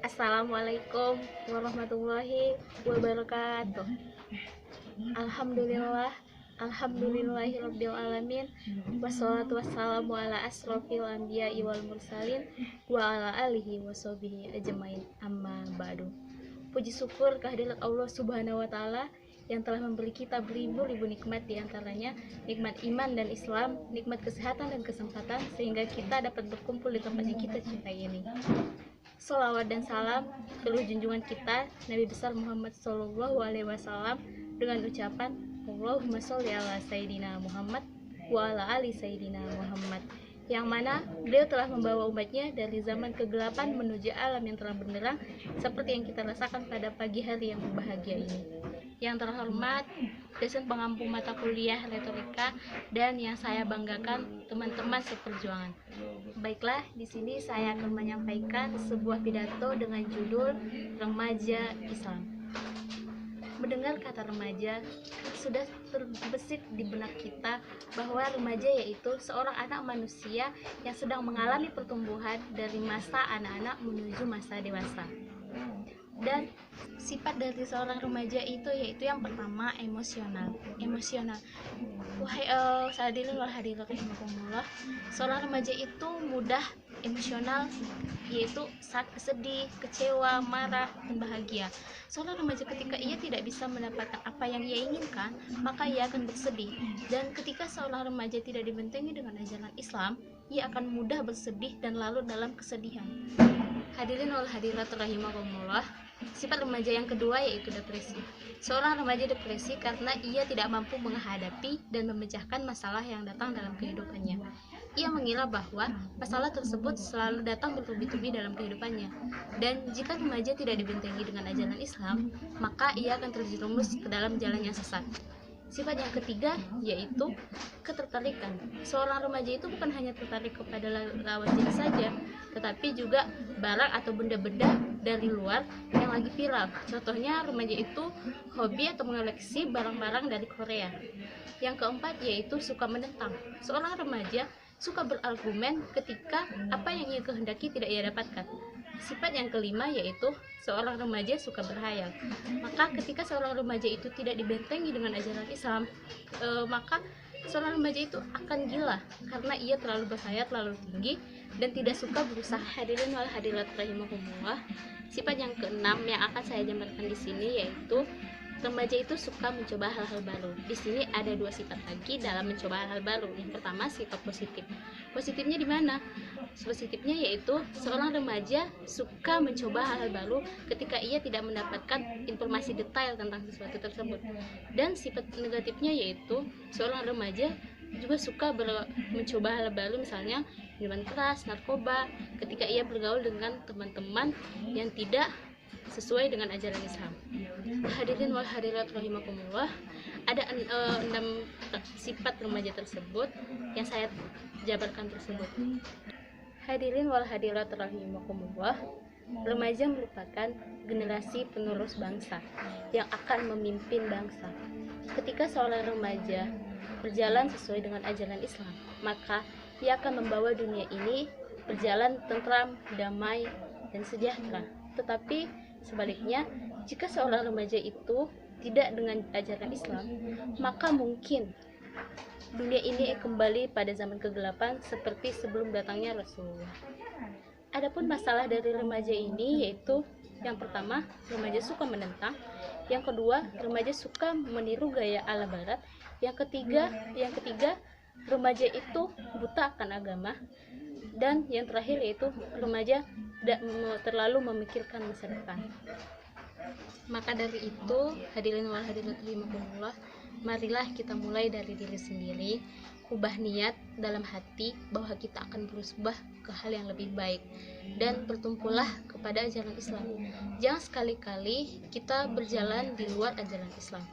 Assalamualaikum warahmatullahi wabarakatuh. Alhamdulillah, alhamdulillahirabbil alamin. Wassalatu wassalamu ala asrofil anbiya'i wal mursalin wa ala alihi washabihi ajmain. Amma ba'du. Puji syukur kehadirat Allah Subhanahu wa taala yang telah memberi kita beribu-ribu nikmat, diantaranya nikmat iman dan Islam, nikmat kesehatan dan kesempatan, sehingga kita dapat berkumpul di tempat yang kita cintai ini. Salawat dan salam keluh junjungan kita Nabi besar Muhammad Sallallahu Alaihi Wasallam dengan ucapan Allahumma sholli ala Sayyidina Muhammad wa ala ali Sayyidina Muhammad, yang mana beliau telah membawa umatnya dari zaman kegelapan menuju alam yang terang benderang, seperti yang kita rasakan pada pagi hari yang berbahagia ini. Yang terhormat dosen pengampu mata kuliah retorika dan yang saya banggakan teman-teman seperjuangan. Baiklah, di sini saya akan menyampaikan sebuah pidato dengan judul Remaja Islam. Mendengar kata remaja, sudah terbesit di benak kita bahwa remaja yaitu seorang anak manusia yang sedang mengalami pertumbuhan dari masa anak-anak menuju masa dewasa. Dan sifat dari seorang remaja itu yaitu yang pertama emosional. Wahai hadirin wal hadirat rahimakumullah, seorang remaja itu mudah emosional, yaitu saat sedih, kecewa, marah, dan bahagia. Seorang remaja ketika ia tidak bisa mendapatkan apa yang ia inginkan, maka ia akan bersedih. Dan ketika seorang remaja tidak dibentengi dengan ajaran Islam, ia akan mudah bersedih dan larut dalam kesedihan. Hadirin wal hadirat rahimakumullah, sifat remaja yang kedua yaitu depresi. Seorang remaja depresi karena ia tidak mampu menghadapi dan memecahkan masalah yang datang dalam kehidupannya. Ia mengira bahwa masalah tersebut selalu datang bertubi-tubi dalam kehidupannya. Dan jika remaja tidak dibentengi dengan ajaran Islam, maka ia akan terjerumus ke dalam jalan yang sesat. Sifat yang ketiga yaitu ketertarikan. Seorang remaja itu bukan hanya tertarik kepada lawan jenis saja, tetapi juga barang atau benda-benda dari luar yang lagi viral. Contohnya, remaja itu hobi atau mengoleksi barang-barang dari Korea. Yang keempat yaitu suka menentang. Seorang remaja suka berargumen ketika apa yang ia kehendaki tidak ia dapatkan. Sifat yang kelima yaitu seorang remaja suka berhayal. Maka ketika seorang remaja itu tidak dibentengi dengan ajaran Islam, maka seorang remaja itu akan gila karena ia terlalu berhayal, terlalu tinggi, dan tidak suka berusaha. Hadirin wal hadirat rahimakumullah, sifat yang keenam yang akan saya jabarkan di sini yaitu remaja itu suka mencoba hal-hal baru. Di sini ada dua sifat lagi dalam mencoba hal-hal baru. Yang pertama, sifat positif. Positifnya di mana? Positifnya yaitu seorang remaja suka mencoba hal-hal baru ketika ia tidak mendapatkan informasi detail tentang sesuatu tersebut. Dan sifat negatifnya yaitu seorang remaja juga suka mencoba hal baru, misalnya minuman keras, narkoba, ketika ia bergaul dengan teman-teman yang tidak sesuai dengan ajaran Islam. Hadirin wal hadirat rahimakumullah, ada 6 sifat remaja tersebut yang saya jabarkan tersebut. Hadirin wal hadirat rahimakumullah, remaja merupakan generasi penerus bangsa yang akan memimpin bangsa. Ketika seorang remaja berjalan sesuai dengan ajaran Islam, maka ia akan membawa dunia ini berjalan tentram, damai, dan sejahtera. Tetapi sebaliknya, jika seorang remaja itu tidak dengan ajaran Islam, maka mungkin dunia ini kembali pada zaman kegelapan seperti sebelum datangnya Rasulullah. Adapun masalah dari remaja ini yaitu yang pertama, remaja suka menentang. Yang kedua, remaja suka meniru gaya ala barat. Yang ketiga, remaja itu buta akan agama. Dan yang terakhir yaitu remaja tidak terlalu memikirkan masa depan. Maka dari itu, hadirin wal hadirat rahimakumullah, marilah kita mulai dari diri sendiri, ubah niat dalam hati bahwa kita akan berubah ke hal yang lebih baik, dan bertumpulah kepada ajaran Islam. Jangan sekali-kali kita berjalan di luar ajaran Islam.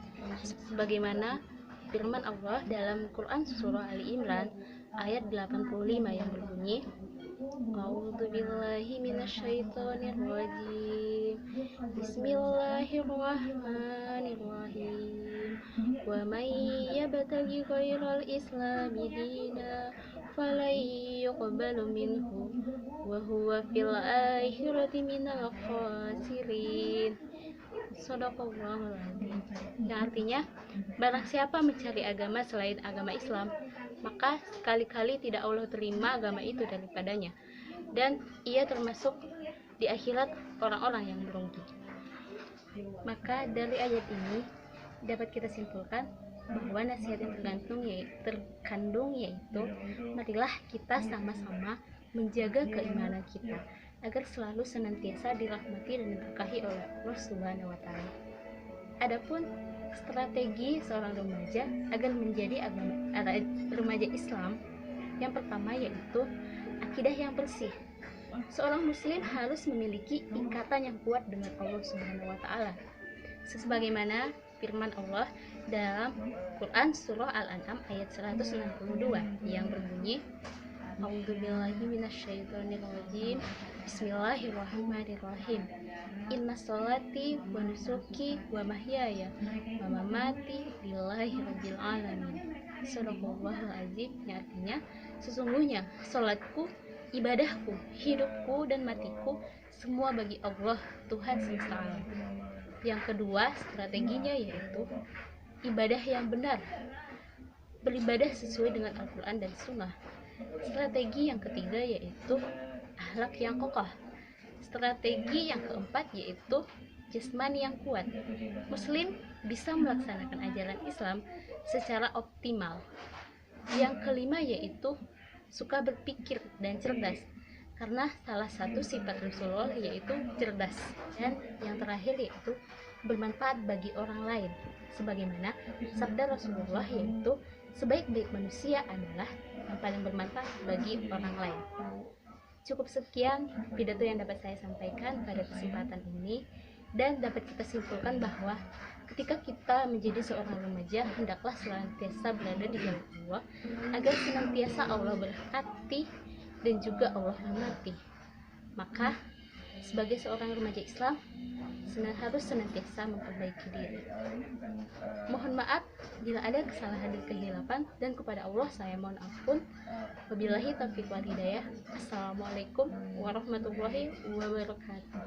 Sebagaimana firman Allah dalam Quran surah Ali Imran ayat 85 yang berbunyi, A'udzu billahi minasyaitonir rajim. Bismillahirrahmanirrahim. Wa may yabtaghi ghairal islami dina falan yuqbalu minhu wa huwa fil akhirati minal khasirin. Shadaqallahul adzim. Yang artinya, barang siapa mencari agama selain agama Islam, maka sekali-kali tidak Allah terima agama itu daripadanya, dan ia termasuk di akhirat orang-orang yang merugi. Maka dari ayat ini dapat kita simpulkan bahwa nasihat yang terkandung yaitu marilah kita sama-sama menjaga keimanan kita agar selalu senantiasa dirahmati dan diberkahi oleh Allah Subhanahu wa Ta'ala. Adapun strategi seorang remaja agar menjadi remaja Islam, yang pertama yaitu akidah yang bersih. Seorang muslim harus memiliki ikatan yang kuat dengan Allah Subhanahu wa Ta'ala, sebagaimana firman Allah dalam Quran surah Al-An'am ayat 162 yang berbunyi, A'udzubillahi minasyaitonirrajim. Bismillahirrahmanirrahim. Inna sholati wa nusuki wa mahyaya wa mamati lillahi rabbil alamin. Shadaqallahul adzim. Yang artinya, sesungguhnya salatku, ibadahku, hidupku dan matiku semua bagi Allah, Tuhan semesta alam. Yang kedua, strateginya yaitu ibadah yang benar, beribadah sesuai dengan Al-Quran dan Sunnah. Strategi yang ketiga yaitu akhlak yang kokoh. Strategi yang keempat yaitu jasmani yang kuat. Muslim bisa melaksanakan ajaran Islam secara optimal. Yang kelima yaitu suka berpikir dan cerdas, karena salah satu sifat Rasulullah yaitu cerdas. Dan yang terakhir yaitu bermanfaat bagi orang lain, sebagaimana sabda Rasulullah yaitu sebaik-baik manusia adalah yang paling bermanfaat bagi orang lain. Cukup sekian pidato yang dapat saya sampaikan pada kesempatan ini, dan dapat kita simpulkan bahwa ketika kita menjadi seorang remaja, hendaklah senantiasa berada di jalan Allah agar senantiasa Allah berkati dan juga Allah rahmati. Maka sebagai seorang remaja Islam harus senantiasa memperbaiki diri. Mohon maaf bila ada kesalahan dan kehilapan, dan kepada Allah saya mohon ampun. Wabillahi taufiq wal hidayah. Assalamualaikum warahmatullahi wabarakatuh.